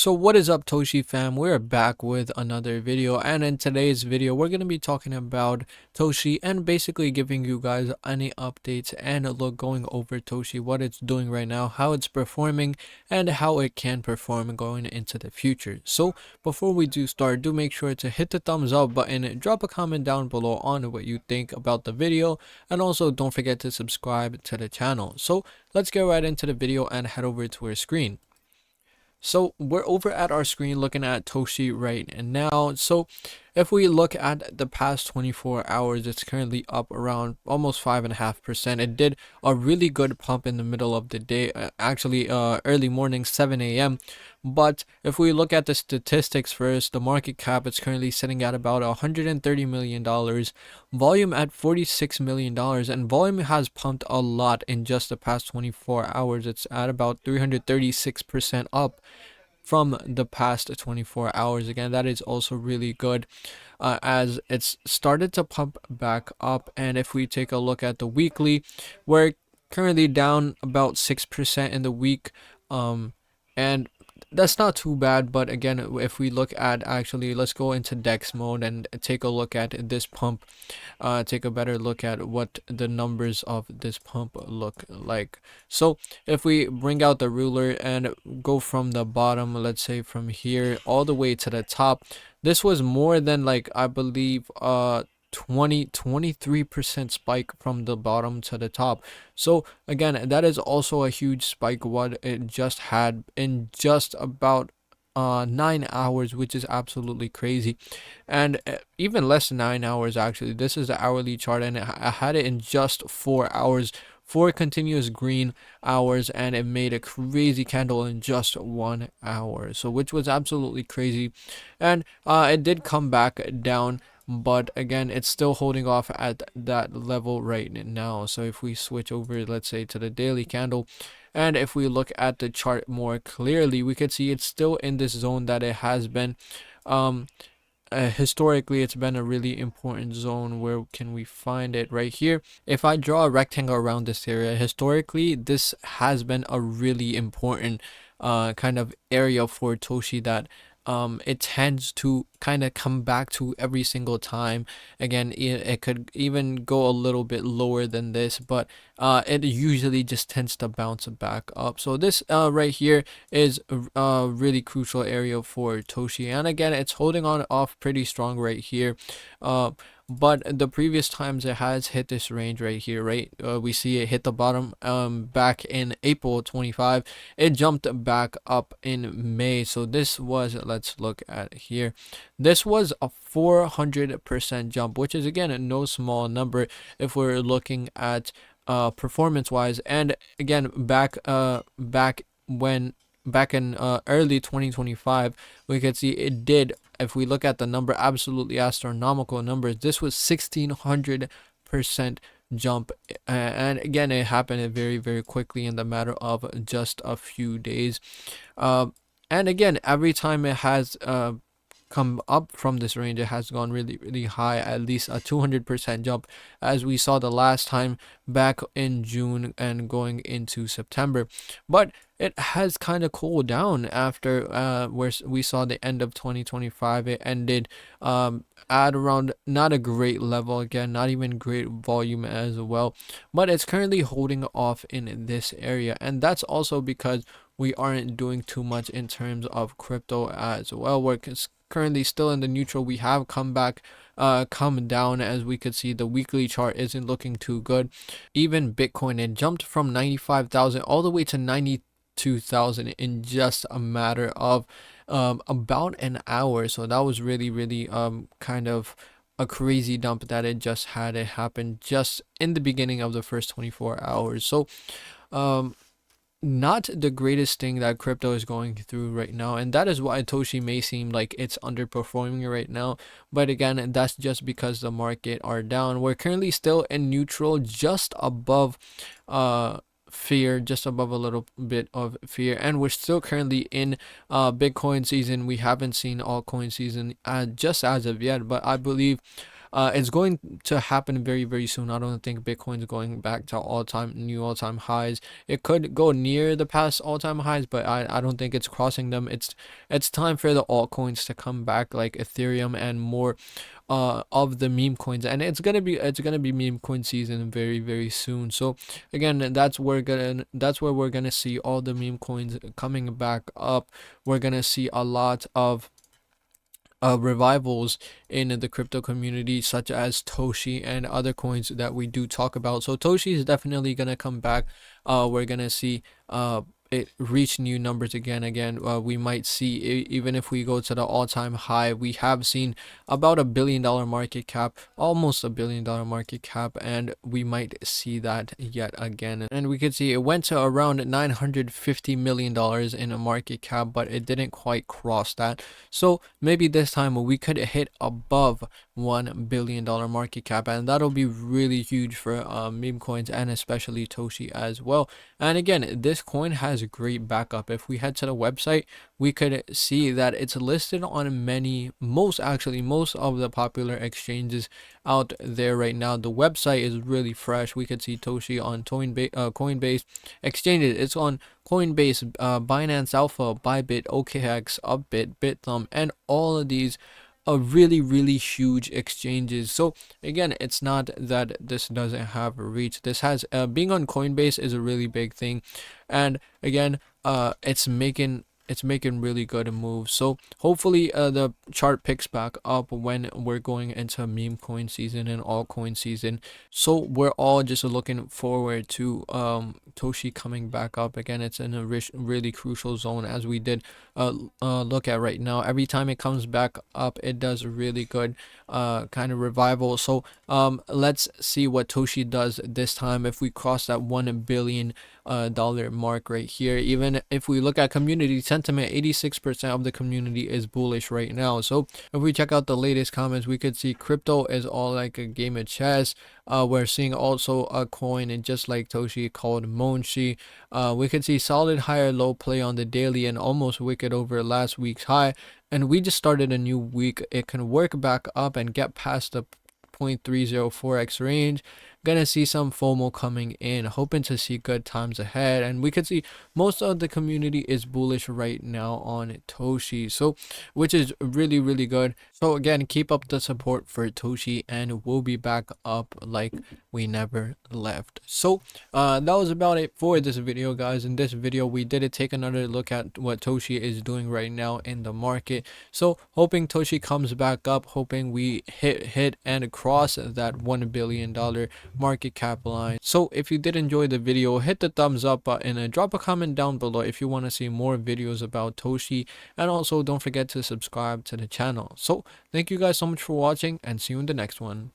So what is up, Toshi fam? We're back with another video, and in today's video we're going to be talking about Toshi and basically giving you guys any updates and a look going over Toshi, what it's doing right now, how it's performing, and how it can perform going into the future. So before we do start, do make sure to hit the thumbs up button, drop a comment down below on what you think about the video, and also don't forget to subscribe to the channel. So let's get right into the video and head over to our screen. So we're over at our screen looking at Toshi right now. So if we look at the past 24 hours, it's currently up around almost 5.5%. It did a really good pump in the middle of the day, early morning, 7 a.m. But if we look at the statistics first, the market cap is currently sitting at about $130 million, volume at $46 million, and volume has pumped a lot in just the past 24 hours. It's at about 336% up from the past 24 hours. Again, that is also really good, as it's started to pump back up. And if we take a look at the weekly, we're currently down about 6% in the week, and that's not too bad. But again, if we look at, actually, let's go into dex mode and take a look at this pump, take a better look at what the numbers of this pump look like. So if we bring out the ruler and go from the bottom, let's say from here all the way to the top, this was more than, like, I believe 23% spike from the bottom to the top. So again, that is also a huge spike what it just had in just about 9 hours, which is absolutely crazy. And even less than 9 hours, actually. This is the hourly chart, and I had it in just 4 hours, 4 continuous green hours, and it made a crazy candle in just 1 hour, so which was absolutely crazy. And it did come back down, but again, it's still holding off at that level right now. So if we switch over, let's say, to the daily candle, and if we look at the chart more clearly, we could see it's still in this zone that it has been. Historically, it's been a really important zone. Where can we find it? Right here. If I draw a rectangle around this area, historically this has been a really important kind of area for Toshi that it tends to kind of come back to every single time. Again, it could even go a little bit lower than this, but it usually just tends to bounce back up. So this right here is a really crucial area for Toshi, and again, it's holding on off pretty strong right here. But the previous times it has hit this range right here, right? We see it hit the bottom back in April 25. It jumped back up in May. So this was, let's look at here, this was a 400% jump, which is again no small number if we're looking at performance wise. And again, back in early 2025, we could see it did, if we look at the number, absolutely astronomical numbers. This was 1600% jump, and again, it happened very, very quickly in the matter of just a few days. And again, every time it has come up from this range, it has gone really, really high, at least a 200% jump, as we saw the last time back in June and going into September. But it has kind of cooled down after where we saw the end of 2025. It ended at around not a great level, again, not even great volume as well, but it's currently holding off in this area. And that's also because we aren't doing too much in terms of crypto as well. We're currently still in the neutral. We have come down. As we could see, the weekly chart isn't looking too good. Even Bitcoin, it jumped from 95,000 all the way to 92,000 in just a matter of about an hour. So that was really, really kind of a crazy dump that it just had. It happened just in the beginning of the first 24 hours. So not the greatest thing that crypto is going through right now, and that is why Toshi may seem like it's underperforming right now. But again, that's just because the market are down. We're currently still in neutral, just above fear, just above a little bit of fear, and we're still currently in Bitcoin season. We haven't seen altcoin season just as of yet, but I believe It's going to happen very, very soon. I don't think Bitcoin's going back to new all-time highs. It could go near the past all-time highs, but I don't think it's crossing them. It's time for the altcoins to come back, like Ethereum and more of the meme coins, and it's gonna be meme coin season very, very soon. So again, that's where we're gonna see all the meme coins coming back up. We're gonna see a lot of revivals in the crypto community, such as Toshi and other coins that we do talk about. So Toshi is definitely gonna come back. We're gonna see it reach new numbers again. We might see, even if we go to the all-time high, we have seen about $1 billion market cap, almost $1 billion market cap, and we might see that yet again. And we could see it went to around $950 million in a market cap, but it didn't quite cross that. So maybe this time we could hit above $1 billion market cap, and that'll be really huge for meme coins, and especially Toshi as well. And again, this coin has a great backup. If we head to the website, we could see that it's listed on most of the popular exchanges out there right now. The website is really fresh. We could see Toshi on Coinbase exchanges. It's on Coinbase, Binance Alpha, Bybit, OKX, Upbit, Bithumb, and all of these really, really huge exchanges. So again, it's not that this doesn't have a reach. This has being on Coinbase is a really big thing, and again, it's making really good moves. So hopefully the chart picks back up when we're going into meme coin season and altcoin season. So we're all just looking forward to Toshi coming back up again. It's in a really crucial zone, as we did look at right now. Every time it comes back up, it does a really good kind of revival. So let's see what Toshi does this time. If we cross that $1 billion dollar mark right here, even if we look at community sentiment, 86% of the community is bullish right now. So if we check out the latest comments, we could see crypto is all like a game of chess. We're seeing also a coin, and just like Toshi, called Monshi. We could see solid higher low play on the daily and almost wicked over last week's high, and we just started a new week. It can work back up and get past the 0.304x range. Gonna see some FOMO coming in, hoping to see good times ahead, and we could see most of the community is bullish right now on Toshi, so which is really, really good. So again, keep up the support for Toshi, and we'll be back up like we never left. So that was about it for this video, guys. In this video, we did take another look at what Toshi is doing right now in the market. So hoping Toshi comes back up, hoping we hit and cross that $1 billion market cap line. So if you did enjoy the video, hit the thumbs up button and drop a comment down below if you want to see more videos about Toshi, and also don't forget to subscribe to the channel. So thank you guys so much for watching, and see you in the next one.